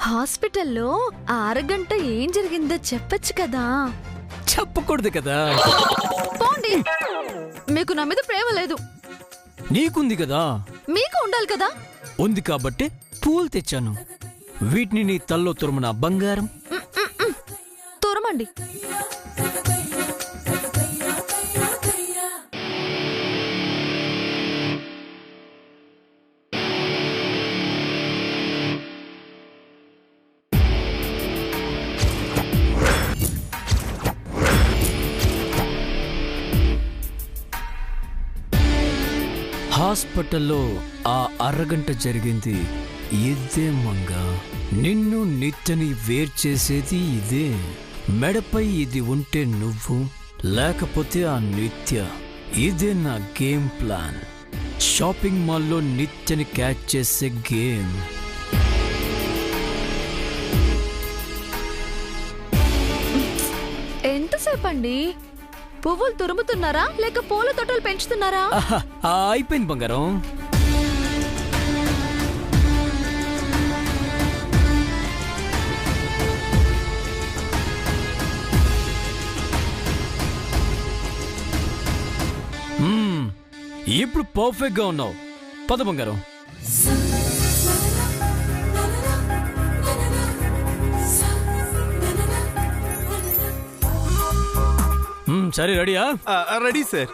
హాస్పిటల్లో ఆ అరగంట ఏం జరిగిందో చెప్పొచ్చు కదా. చెప్పకూడదు కదా. పోండి, మీకు నా మీద ప్రేమ లేదు. నీకుంది కదా. మీకు ఉండాలి కదా. ఉంది కాబట్టి పూలు తెచ్చాను. వీటిని నీ తల్లో తురుమున బంగారం. తురమండి. హాస్పిటల్లో ఆ అరగంట జరిగింది ఇదే మంగ. నిన్ను నిత్యని వేర్చేసేది ఇదే. మెడపై ఇది ఉంటే నువ్వు, లేకపోతే ఆ నిత్య. ఇదే నా గేమ్ ప్లాన్. షాపింగ్ మాల్లో నిత్యని క్యాచ్ చేసే గేమ్. ఎంతసేపు అండి? పువ్వులు తురుముతున్నారా లేక పూల తొట్టలు పెంచుతున్నారా? అయిపోయింది బంగారం. ఇప్పుడు పర్ఫెక్ట్ గా ఉన్నావు. పద బంగారం. సరే, రెడీయా? Ready sir.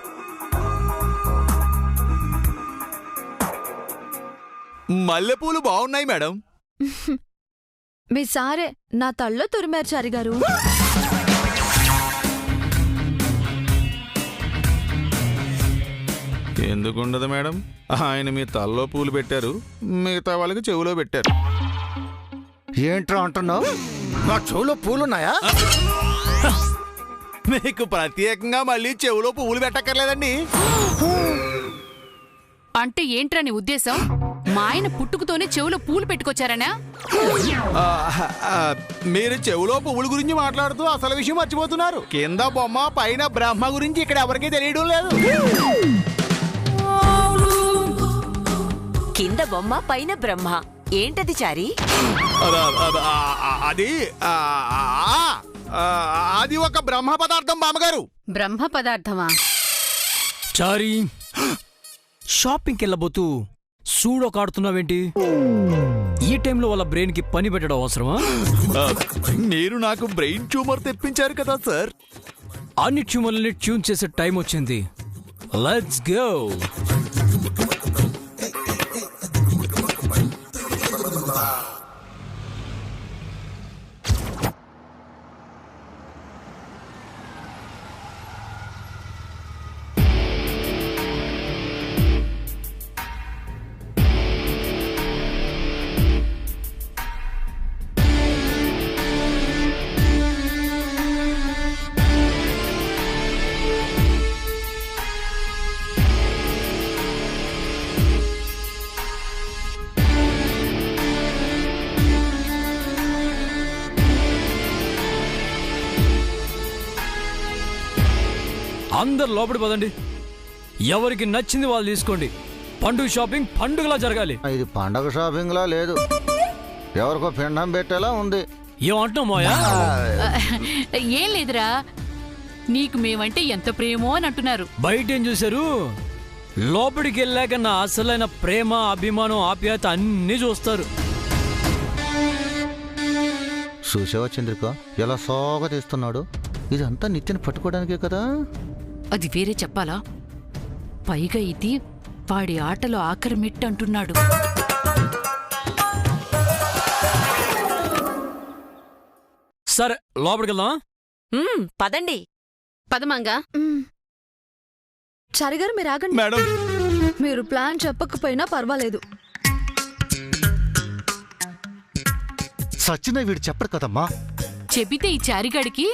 మల్లెపూలు బాగున్నాయి మేడం. మీ సారే నా తల్లో తురిమారు చారి గారు. ఎందుకుండదు మేడం, ఆయన మీ తల్లో పూలు పెట్టారు, మిగతా వాళ్ళకి చెవులో పెట్టారు. ఏంట్రా అంటున్నావు? నా చెవులో పూలున్నాయా? మీకు ప్రత్యేకంగా మళ్ళీ చెవులో పువ్వులు పెట్టక్కర్లేదండి. అంటే ఏంట్రా నీ ఉద్దేశం? మా ఆయన పుట్టుకతోనే చెవులో పూలు పెట్టుకొచ్చారనా? మీరు చెవులో పువ్వుల గురించి మాట్లాడుతూ అసలు విషయం మర్చిపోతున్నారు. కింద బొమ్మ పైన బ్రహ్మ గురించి ఇక్కడ ఎవరికీ తెలియడం లేదు. కింద బొమ్మ పైన బ్రహ్మ ఏంటది చారి? అది అది ఒక బ్రహ్మ పదార్థం బామ్మగారు. బ్రహ్మ పదార్థమా? చారీ, షాపింగ్కి వెళ్ళబోతూ సూడో కాడుతున్నావేంటి? ఈ టైంలో వాళ్ళ బ్రెయిన్ కి పని పెట్టడం అవసరమా? మీరు నాకు బ్రెయిన్ ట్యూమర్ తెప్పించారు కదా సార్. అన్ని ట్యూమర్లని ట్యూన్ చేసే టైం వచ్చింది. Let's go. అందరు లోపలి పదండి. ఎవరికి నచ్చింది వాళ్ళు తీసుకోండి. పండుగ షాపింగ్ పండుగలా జరగాలి. ఇది పండగ షాపింగ్ లా లేదు, ఎవరికో పిండం పెట్టేలా ఉంది. ఏమంటున్నావు మాయా? ఏం లేదురా, నీకు మేమంటే ఎంత ప్రేమో అని అంటున్నారు. బయట ఏం చూశారు? లోపలికి వెళ్ళాక నా అసలైన ప్రేమ, అభిమానం, ఆప్యాయత అన్నీ చూస్తారు. చూసావా చంద్రిక ఎలా సోగా తీస్తున్నాడు? ఇదంతా నిత్యని పట్టుకోవడానికే కదా. అది వేరే చెప్పాలా? పైగా ఇది వాడి ఆటలో ఆఖరి మెట్టు అంటున్నాడు. సరే, లోపలికి వెళ్దాం. పదండి. పదమంగా. చారి గారు మీరు ఆగండి మేడం. మీరు ప్లాన్ చెప్పకపోయినా పర్వాలేదు. సచిన వీడు చెప్పడు కదమ్మా. చెబితే ఈ చారిగాడికి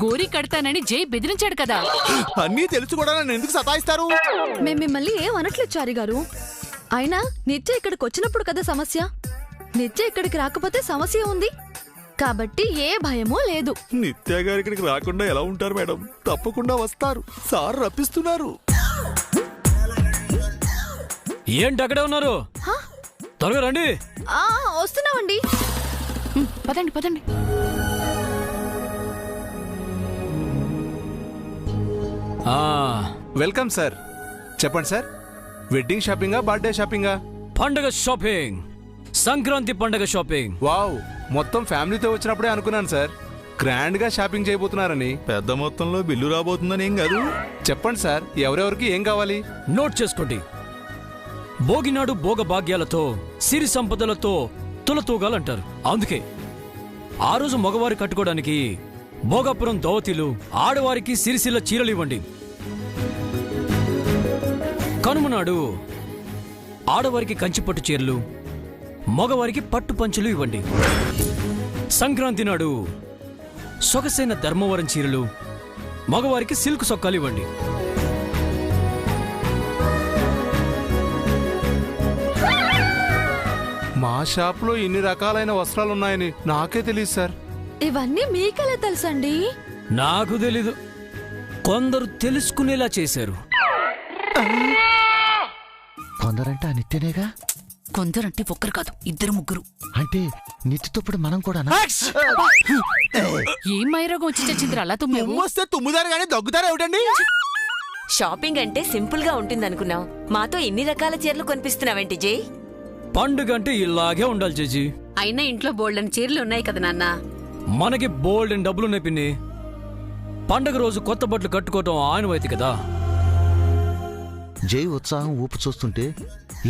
గోరీ కడతానని జై బెదిరించాడు కదా. అన్నీ తెలుసు కూడా నన్ను ఎందుకు సతాయిస్తారు? మేము మిమ్మల్ని ఏం అనట్లేదు చారి గారు. అయినా నిత్య ఇక్కడికి వచ్చినప్పుడు కదా సమస్య. నిత్య ఇక్కడికి రాకపోతే సమస్య ఉంది కాబట్టి ఏ భయమూ లేదు. నిత్య గారు ఇక్కడికి రాకుండా ఎలా ఉంటారు మేడం? తప్పకుండా వస్తారు. సార్ రప్పిస్తున్నారు. ఏంటి అక్కడే ఉన్నారు? త్వరగా రండి. వస్తున్నామండి. పదండి పదండి. Welcome sir. చెప్పండి సార్, వెడ్డింగ్ షాపింగా బర్త్డే షాపింగా? పండగ షాపింగ్, సంక్రాంతి పండగ షాపింగ్. వావ్, మొత్తం ఫ్యామిలీతో వచ్చినప్పుడే అనుకున్నాను సార్ గ్రాండ్ గా షాపింగ్ చేయబోతున్నారని. పెద్ద మొత్తంలో బిల్లు రాబోతుందని ఏం కాదు. చెప్పండి సార్, ఎవరెవరికి ఏం కావాలి? నోట్ చేసుకోండి. భోగినాడు భోగ భాగ్యాలతో సిరి సంపదలతో తులతూగాలంటారు. అందుకే ఆ రోజు మగవారు కట్టుకోవడానికి భోగాపురం దోవతీలు, ఆడవారికి సిరిసిల్ల చీరలు ఇవ్వండి. కనుమనాడు ఆడవారికి కంచిపట్టు చీరలు, మగవారికి పట్టు పంచులు ఇవ్వండి. సంక్రాంతి నాడు సొగసైన ధర్మవరం చీరలు, మగవారికి సిల్క్ సొక్కాలు ఇవ్వండి. మా షాప్ లో ఇన్ని రకాలైన వస్త్రాలు ఉన్నాయని నాకే తెలియదు సార్. ఇవన్నీ మీకెలా తెలుసండి? నాకు తెలీదు, కొందరు తెలుసుకునేలా చేశారు. కొందరంటే ఆ నిత్యనేగా. కొందరంటే ఒక్కరు కాదు, ఇద్దరు ముగ్గురు. అంటే నిత్యతో ఇప్పుడు మనం కూడా ఏం మైరోగం వచ్చి చచ్చిందిరా అలా తుమ్మావు? వస్తే తుమ్ముదారు కానీ దగ్గుతారు ఏమిటండి? షాపింగ్ అంటే సింపుల్ గా ఉంటుందనుకున్నాం. మాతో ఇన్ని రకాల చీరలు కొనిపిస్తున్నావేంటి జై? పండుగ అంటే ఇలాగే ఉండాలి చేజీ. అయినా ఇంట్లో బోల్డని చీరలు ఉన్నాయి కదా నాన్న. మనకి బోల్డ్ అని డబ్బులున్నాయి పిన్ని. పండగ రోజు కొత్త బట్టలు కట్టుకోవటం ఆనవాయితీ కదా. జై ఉత్సాహం ఊపు చూస్తుంటే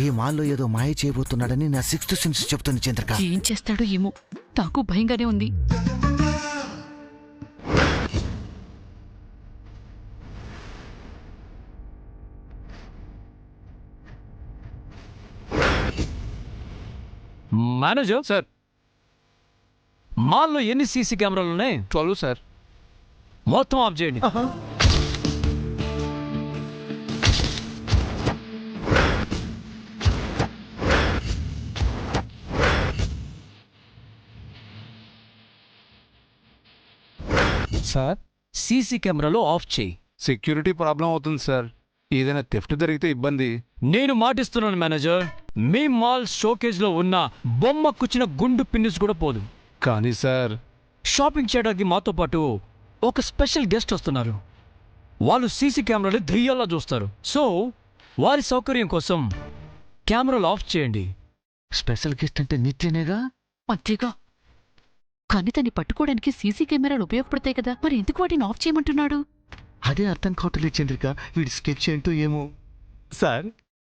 ఈ మాల్లో ఏదో మాయ చేయబోతున్నాడని నా 6th సెన్స్ చెప్తుంది చంద్రక. ఏం చేస్తాడో ఏమో, నాకు భయంగానే ఉంది. మేనేజర్ సార్, మాల్లో ఎన్ని సీసీ కెమెరాలు ఉన్నాయి? 12 సార్. మొత్తం ఆఫ్ చేయండి. సార్, సీసీ కెమెరాలు ఆఫ్ చేయి. సెక్యూరిటీ ప్రాబ్లం అవుతుంది సార్. ఏదైనా థెఫ్ట్ జరిగితే ఇబ్బంది. నేను మాటిస్తున్నాను మేనేజర్, మీ మాల్ షోకేజ్ లో ఉన్న బొమ్మ కుచ్చిన గుండు పిన్నిస్ కూడా పోదు. కానీ సార్, షాపింగ్ చేయడానికి మాతో పాటు ఒక స్పెషల్ గెస్ట్ వస్తున్నారు. వాళ్ళు సీసీ కెమెరాలు దెయ్యాల్లా చూస్తారు. సో వారి సౌకర్యం కోసం కెమెరాలు ఆఫ్ చేయండి. స్పెషల్ గెస్ట్ అంటే నిత్యనేగా. అంతేగా, కానీ దాన్ని పట్టుకోవడానికి సీసీ కెమెరాలు ఉపయోగపడతాయి కదా, మరి ఎందుకు వాటిని ఆఫ్ చేయమంటున్నాడు? అదే అర్థం కావట్లేదు చంద్రిక, వీడి స్కెచ్ ఏంటో ఏమో. సార్,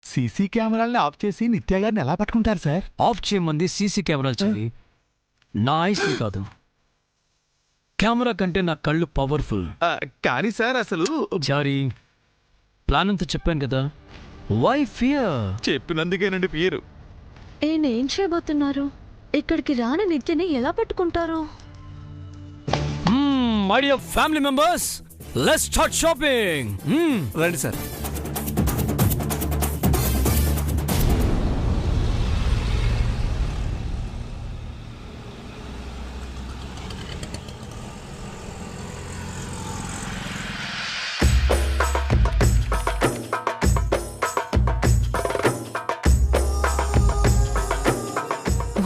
సీసీ కెమెరాల్ని ఆఫ్ చేసి నిత్య గారిని ఎలా పట్టుకుంటారు సార్? ఆఫ్ చేయమంది సీసీ కెమెరాలు చెయ్యి, నా ఐస్ని కాదు. కెమెరా కంటే నా కళ్ళు పవర్ఫుల్. కానీ సార్ అసలు చారీ, ప్లాన్ అంతా చెప్పాను కదా. Why fear? చెప్పినందుకేనండి పేరు. ఏం చేయబోతున్నారు? ఇక్కడికి రాని నిత్యని ఎలా పట్టుకుంటారు? My dear family members, let's start shopping. రండి సార్.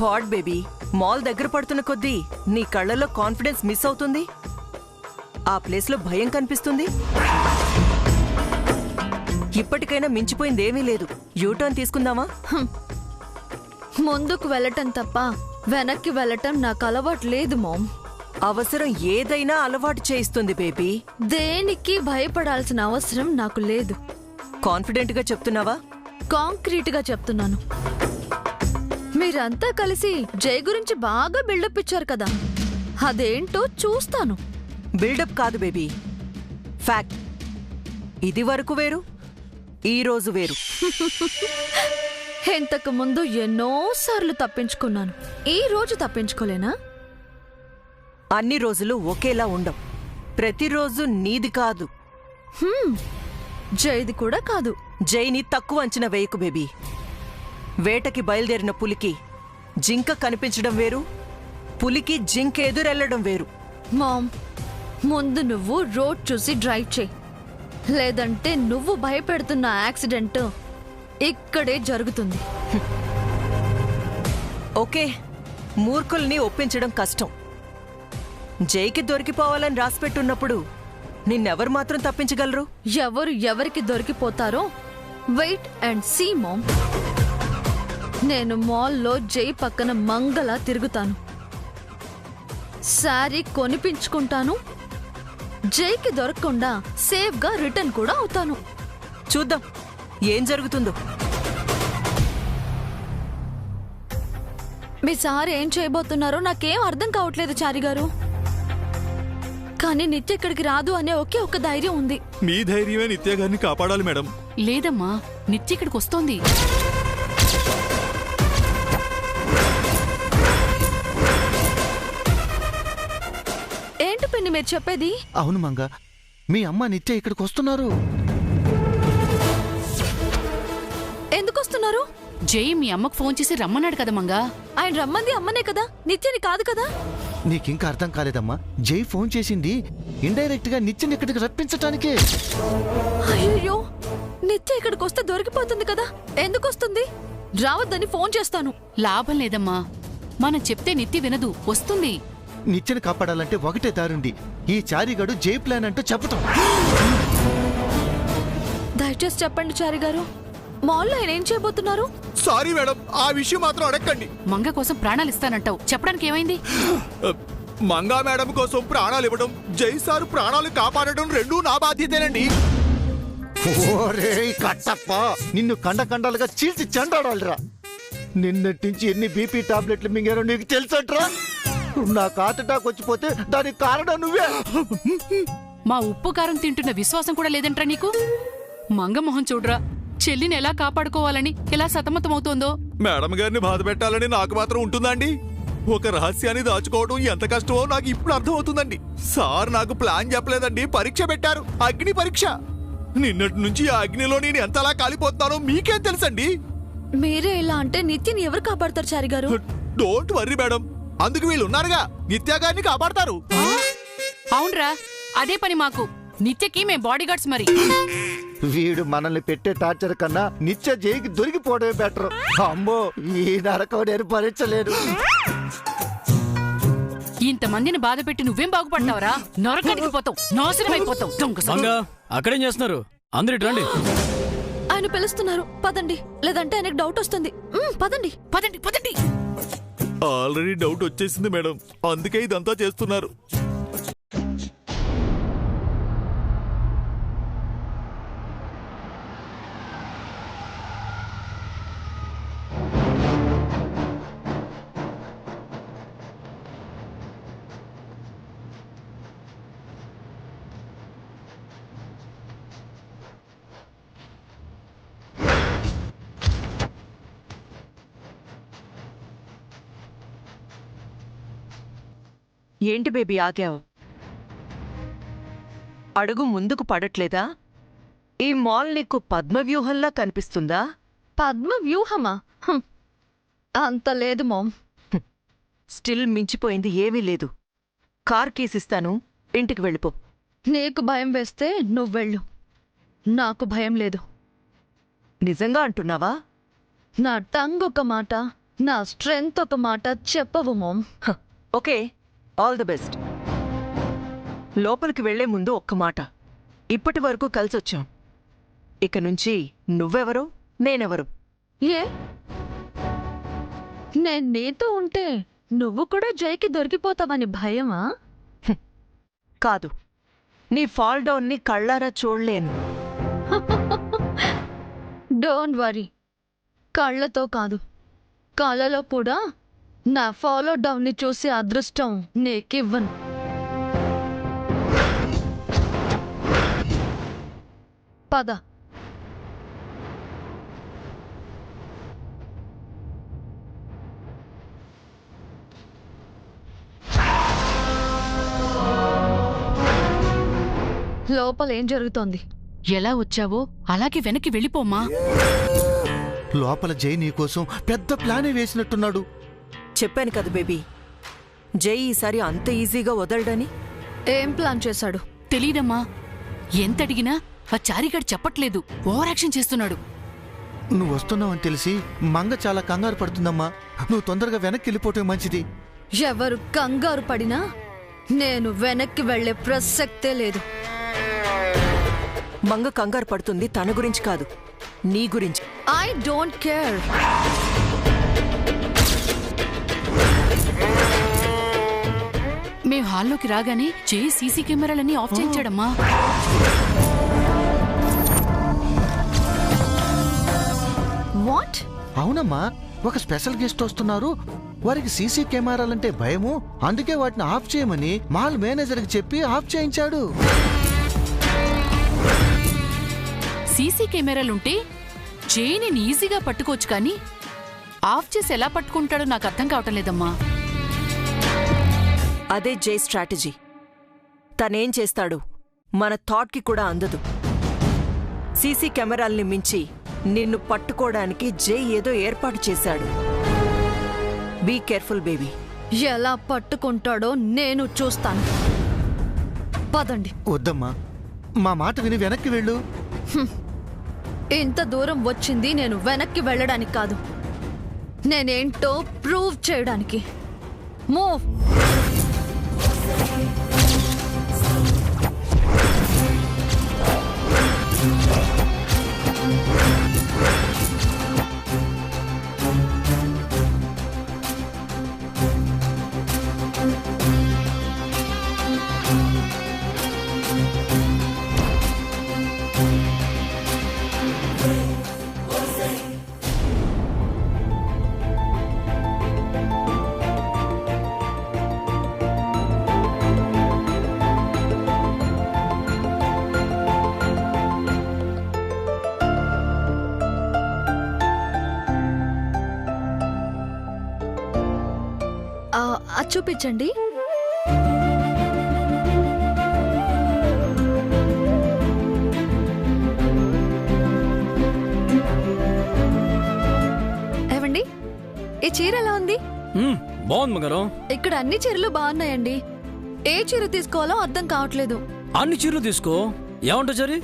వాట్ బేబీ, మాల్ దగ్గర పడుతున్న కొద్దీ నీ కళ్ళలో కాన్ఫిడెన్స్ మిస్ అవుతుంది. ఆ ప్లేస్ లో భయం కనిపిస్తుంది. ఇప్పటికైనా మించిపోయిందేమీ లేదు. యూటర్న్ తీసుకుందామా? ముందుకు వెళ్ళటం తప్ప వెనక్కి వెళ్ళటం నాకు అలవాటు లేదు మామ్. అవసరం ఏదైనా అలవాటు చేయిస్తుంది బేబీ. దేనికి భయపడాల్సిన అవసరం నాకు లేదు. కాన్ఫిడెంట్ గా చెప్తున్నావా? కాంక్రీట్ గా చెప్తున్నాను. మీరంతా కలిసి జై గురించి బాగా బిల్డప్ ఇచ్చారు కదా, అదేంటో చూస్తాను. బిల్డప్ కాదు బేబీ, ఫ్యాక్ట్. ఇది వరకు వేరు, ఈ రోజు వేరు. ఇంతకు ముందు ఎన్నోసార్లు తప్పించుకున్నాను, ఈ రోజు తప్పించుకోలేనా? అన్ని రోజులు ఒకేలా ఉండవు. ప్రతిరోజు నీది కాదు, జైది కూడా కాదు. జైని తక్కువ అంచనా వేయకు బేబీ. వేటకి బయలుదేరిన పులికి జింక కనిపించడం వేరు, పులికి జింక ఎదురెళ్లడం వేరు. మామ్, ముందు నువ్వు రోడ్ చూసి డ్రైవ్ చేయి, లేదంటే నువ్వు భయపెడుతున్న యాక్సిడెంట్ ఇక్కడే జరుగుతుంది. ఓకే, మూర్ఖుల్ని ఒప్పించడం కష్టం. జైకి దొరికిపోవాలని రాసిపెట్టున్నప్పుడు నిన్నెవరు మాత్రం తప్పించగలరు? ఎవరు ఎవరికి దొరికిపోతారో వెయిట్ అండ్ సీ మామ్. నేను మాల్లో జై పక్కన మంగలా తిరుగుతాను, శారీ కొనిపించుకుంటాను, జైకి దొరకకుండా సేఫ్గా రిటర్న్ కూడా అవుతాను. చూద్దాం ఏం జరుగుతుందో. మీ సార్ ఏం చేయబోతున్నారో నాకేం అర్థం కావట్లేదు చారి గారు. కానీ నిత్య ఇక్కడికి రాదు అనే ఒకే ఒక ధైర్యం ఉంది. మీ ధైర్యమే నిత్య గారిని కాపాడాలి మేడం. లేదమ్మా, నిత్య ఇక్కడికి వస్తోంది. ఏంటి పిన్ని మీరు చెప్పేది? అవును మంగ, మీ అమ్మ నిత్య ఇక్కడికి వస్తున్నారు. ఎందుకు వస్తున్నారు? జై మీ అమ్మకు ఫోన్ చేసి రమ్మన్నాడు కదా మంగా. ఆయన రమ్మంది అమ్మనే కదా, నిత్యని కాదు కదా. నీకింకా అర్థం కాలేదమ్మా, జై ఫోన్ చేసింది ఇండైరెక్ట్ గా నిత్యని ఇక్కడికి రప్పించటానికే. అయ్యో, నిత్య ఇక్కడికి వస్తే దొరికిపోతుంది కదా, ఎందుకు వస్తుంది? రావద్దని ఫోన్ చేస్తాను. లాభం లేదమ్మా, మనం చెప్తే నిత్య వినదు, వస్తుంది. నిత్యని కాపాడాలంటే ఒకటే దారుంది, ఈ చారిగాడు జై ప్లాన్ అంటూ చెప్పటం. దయచేసి చెప్పండి చారి గారు, మాల్లో ఆయన ఏం చేయబోతున్నారు? సారీ మేడం, ఆ విషయం మాత్రం అడగండి. మంగ కోసం ప్రాణాలు ఇస్తానంటావు, చెప్పడానికి ఏమైంది? మంగా మేడం కోసం ప్రాణాలు ఇవ్వడం, జై సారు ప్రాణాలు కాపాడడం రెండూ నా బాధ్యతేనండి. కట్టప్ప, నిన్ను కండలుగా చీల్చి చెండాడాలిరా. నిన్నటించి ఎన్ని బీపీ టాబ్లెట్లు మింగారో నీకు తెలుసట్రా? నాకు హార్ట్ అటాక్ వచ్చిపోతే దానికి కారణం నువ్వే. మా ఉప్పు కారం తింటున్న విశ్వాసం కూడా లేదంట్రా నీకు? మంగ మొహం చూడరా, చెల్లిని ఎలా కాపాడుకోవాలని ఎలా సతమతమవుతోందో. మేడం గారిని బాధ పెట్టాలని నాకు మాత్రం ఉంటుందండి? ఒక రహస్యాన్ని దాచుకోవడం ఎంత కష్టమో నాకు ఇప్పుడు అర్థమవుతుందండి. సార్ నాకు ప్లాన్ చెప్పలేదండి, పరీక్ష పెట్టారు, అగ్ని పరీక్ష. నిన్నటి నుంచి ఆ అగ్నిలో నేను ఎంతలా కాలిపోతున్నానో మీకేం తెలుసండి? మీరే ఇలా అంటే నిత్యని ఎవరు కాపాడతారు చారి గారు? డోంట్ వర్రీ మేడం, అందుకు వీళ్ళు ఉన్నారుగా, నిత్య గారిని కాపాడతారు. అవునరా, అదే పని మాకు. నిత్యకి మేం బాడీ గార్డ్స్ మరి. వీడు మనల్ని పెట్టే టార్చర్ కన్నా నిత్య జైకి దొరికిపోవడమే బెటర్. అమ్మో, ఈ నరకం నేను భరించలేను. ఇంతమందిని బాధ పెట్టి నువ్వేం బాగుపడతావరా? నరకానికి పోతావు, నాశనం అయిపోతావు. మంగా, అక్కడేం చేస్తున్నారు? అందరు ఇటు రండి. ఆయన పిలుస్తున్నారు, పదండి, లేదంటే ఆయనకు డౌట్ వస్తుంది. పదండి పదండి పదండి. ఆల్రెడీ డౌట్ వచ్చేసింది మేడం, అందుకే ఇదంతా చేస్తున్నారు. ఏంటి బేబీ ఆగావు? అడుగు ముందుకు పడట్లేదా? ఈ మాల్ నీకు పద్మవ్యూహంలా కనిపిస్తుందా? పద్మ వ్యూహమా? అంత లేదు మామ్. స్టిల్ మించిపోయింది ఏమీ లేదు. కార్ కీసిస్తాను, ఇంటికి వెళ్ళిపో. నీకు భయం వేస్తే నువ్వెళ్ళు, నాకు భయం లేదు. నిజంగా అంటున్నావా? నా టంగ్ ఒక మాట, నా స్ట్రెంగ్త్ ఒక మాట చెప్పవు ma'am. Okay, all the best. లోపలికి వెళ్లే ముందు ఒక్క మాట. ఇప్పటి వరకు కలిసొచ్చాం, ఇక నుంచి నువ్వెవరు నేనెవరు? ఏ, నేను నీతో ఉంటే నువ్వు కూడా జైకి దొరికిపోతావని భయమా? కాదు, నీ ఫాల్ డౌన్ని కళ్ళారా చూడలేను. డోంట్ వరీ, కళ్ళతో కాదు, కళ్ళలో కూడా నా ఫాలో డౌన్ని చూసి అదృష్టం నీకివ్వను. పద. లోపల ఏం జరుగుతోంది? ఎలా వచ్చావో అలాగే వెనక్కి వెళ్ళిపోమ్మా. లోపల జై నీకోసం పెద్ద ప్లానే వేసినట్టున్నాడు. చెప్పాను కదా బేబీ, జై ఈసారి అంత ఈజీగా వదలడని. ఏం ప్లాన్ చేశాడు? తెలీదమ్మా, ఎంత అడిగినా ఆ చారిగాడు చెప్పట్లేదు, ఓవర్ యాక్షన్ చేస్తున్నాడు. నువ్వు వస్తున్నావని తెలిసి మంగ చాలా కంగారు పడుతుందమ్మా. నువ్వు తొందరగా వెనక్కి వెళ్ళిపోవటం మంచిది. ఎవరు కంగారు పడినా నేను వెనక్కి వెళ్లే ప్రసక్తే లేదు. మంగ కంగారు పడుతుంది తన గురించి కాదు, నీ గురించి. I don't care. మేం హాల్లోకి రాగానే జై సీసీ కెమెరాలన్నీ ఆఫ్ చేయించాడమ్మా. వాట్? అవునమ్మా, ఒక స్పెషల్ గెస్ట్ వస్తున్నారు, వారికి సీసీ కెమెరాలంటే భయము, అందుకే వాటిని ఆఫ్ చేయమని మాల్ మేనేజర్కి చెప్పి ఆఫ్ చేయించాడు. సీసీ కెమెరాలుంటే జైని ఈజీగా పట్టుకోవచ్చు, కానీ ఆఫ్ చేసి ఎలా పట్టుకుంటాడో నాకు అర్థం కావటం లేదమ్మా. అదే జై స్ట్రాటజీ. తనేం చేస్తాడు మన థాట్కి కూడా అందదు. సీసీ కెమెరాల్ని మించి నిన్ను పట్టుకోవడానికి జై ఏదో ఏర్పాటు చేశాడు. Be careful baby. ఎలా పట్టుకుంటాడో నేను చూస్తాను. పదండి. వద్దమ్మా, మా మాట విని వెనక్కి వెళ్ళు. ఇంత దూరం వచ్చింది నేను వెనక్కి వెళ్ళడానికి కాదు, నేనేంటో ప్రూవ్ చేయడానికి. మూవ్. అది చూపించండి. ఏవండి, ఈ చీర ఎలా ఉంది? బాగుంది బంగారం. ఇక్కడ అన్ని చీరలు బాగున్నాయండి. ఏ చీర తీసుకోవాలో అర్థం కావట్లేదు. అన్ని చీరలు తీసుకో, ఏమంటా సరే.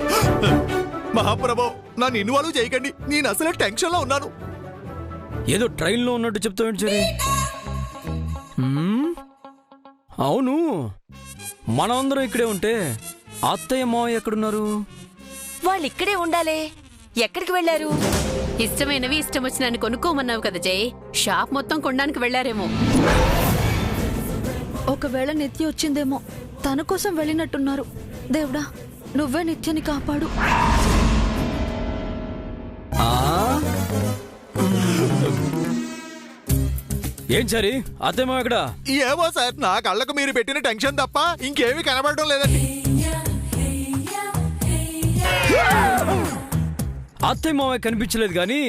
మహాప్రభు, నన్ను ఇన్వాల్వ్ చేయకండి, నేను అసలే టెన్షన్ లో ఉన్నాను. ఏదో ట్రైన్లో ఉన్నట్టు చెప్తావేంటి సరే. అవును, మనమందరం ఇక్కడే ఉంటే అత్తయ్య మావయ్య ఎక్కడున్నారు? వాళ్ళు ఇక్కడే ఉండాలే, ఎక్కడికి వెళ్లారు? ఇష్టమైనవి ఇష్టం వచ్చినని కొనుక్కోమన్నావు కదా జై, షాప్ మొత్తం కొనడానికి వెళ్లారేమో. ఒకవేళ నిత్య వచ్చిందేమో, తన కోసం వెళ్ళినట్టున్నారు. దేవుడా, నువ్వే నిత్యని కాపాడు. ఏం సరి, అత్తయ్య మావయ్య ఎక్కడ? ఏమో సార్, నా కళ్ళకు మీరు పెట్టిన టెన్షన్ తప్ప ఇంకేమీ కనబడటం లేదండి. అత్తయ్య మావయ్య కనిపించలేదు కానీ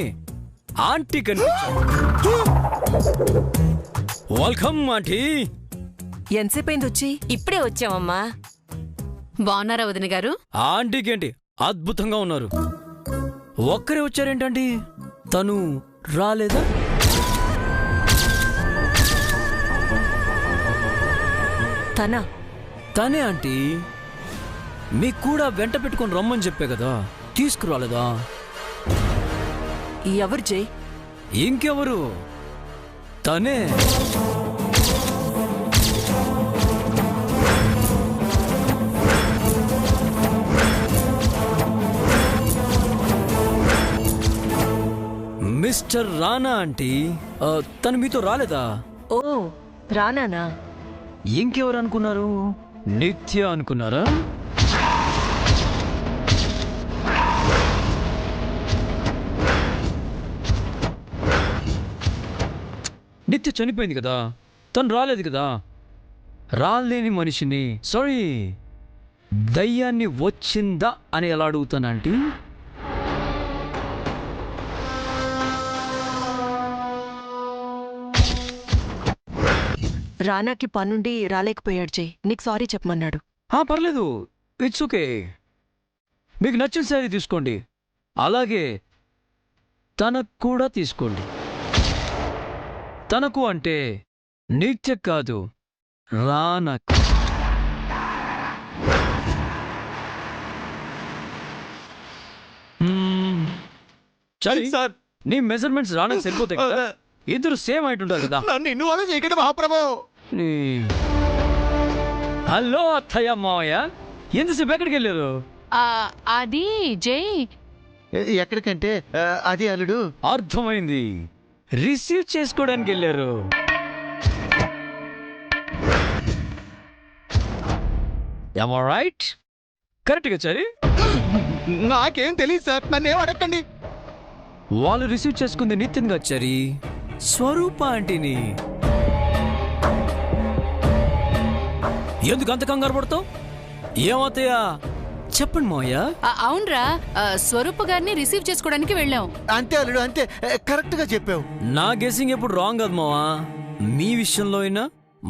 ఆంటీ కనిపించారు. Welcome aunty. ఎంతసేపైంది వచ్చి? ఇప్పుడే వచ్చామమ్మా. బాగున్నారా వదిన గారు? ఆంటీకి ఏంటి, అద్భుతంగా ఉన్నారు. ఒక్కరే వచ్చారేంటండి, తను రాలేదా? తనే ఆంటీ. మీకు కూడా వెంట పెట్టుకొని రమ్మని చెప్పే కదా, తీసుకురాలేదా? ఎవరు జై? ఇంకెవరు, తనే. మిస్టర్ రానా ఆంటీ. తను మీతో రాలేదా? ఓ, రానానా? ఇంకెవరు అనుకున్నారు? నిత్య అనుకున్నారా? నిత్య చనిపోయింది కదా, తను రాలేదు కదా. రాలేని మనిషిని, సారీ, దయ్యాన్ని వచ్చిందా అని ఎలా అడుగుతానంటీ? రానాకి పనుండి రాలేకపోయాడు జై, నీకు సారీ చెప్పమన్నాడు. పర్లేదు, ఇట్స్ ఓకే. మీకు నచ్చిన శారీ తీసుకోండి, అలాగే తనకు కూడా తీసుకోండి. తనకు అంటే నిత్య కాదు, రానకు. చలి సార్ నీ మెజర్మెంట్స్ రావడానికి సరిపోతాయి కదా ఇద్దరు సేమ్ హైట్ ఉంటారు కదా నన్ను ఇన్వాల్వ్ చేయకండి మహాప్రభు. హలో అత్తయ్య మావయ్య ఎంతసేపు ఎక్కడికి వెళ్ళారు? అది జై ఎక్కడికంటే అది అల్లుడు. అర్థమైంది, రిసీవ్ చేసుకోవడానికి వెళ్ళారు. రైట్ కరెక్ట్గా చరి. నాకేం తెలియదు సార్, నన్ను ఏం అడగండి. వాళ్ళు రిసీవ్ చేసుకుంది నితిన్ గా చరి, స్వరూప ఆంటీని. ఎందుకు అంత కంగారు పడతావు? ఏమవుతాయా చెప్పండి మావయ్య. అవునరా, స్వరూప గారిని రిసీవ్ చేసుకోవడానికి వెళ్ళాం. అంతే అల్లుడు, అంతే కరెక్ట్ గా చెప్పావు. నా గెసింగ్ ఎప్పుడు రాంగ్ కాదు మావా. మీ విషయంలో అయినా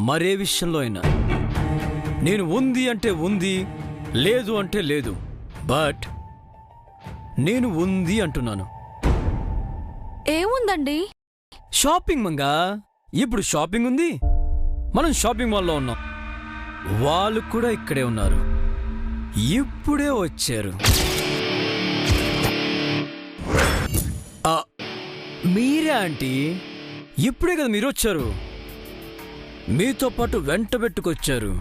మరే విషయంలో అయినా నేను ఉంది అంటే ఉంది, లేదు అంటే లేదు. బట్ నేను ఉంది అంటున్నాను. ఏముందండి? షాపింగ్ మంగా. ఇప్పుడు షాపింగ్ ఉంది, మనం షాపింగ్ మాల్లో ఉన్నాం. వాళ్ళు కూడా ఇక్కడే ఉన్నారు, ఇప్పుడే వచ్చారు. మీరే ఆంటీ, ఇప్పుడే కదా మీరు వచ్చారు. మీతో పాటు వెంట పెట్టుకొచ్చారు.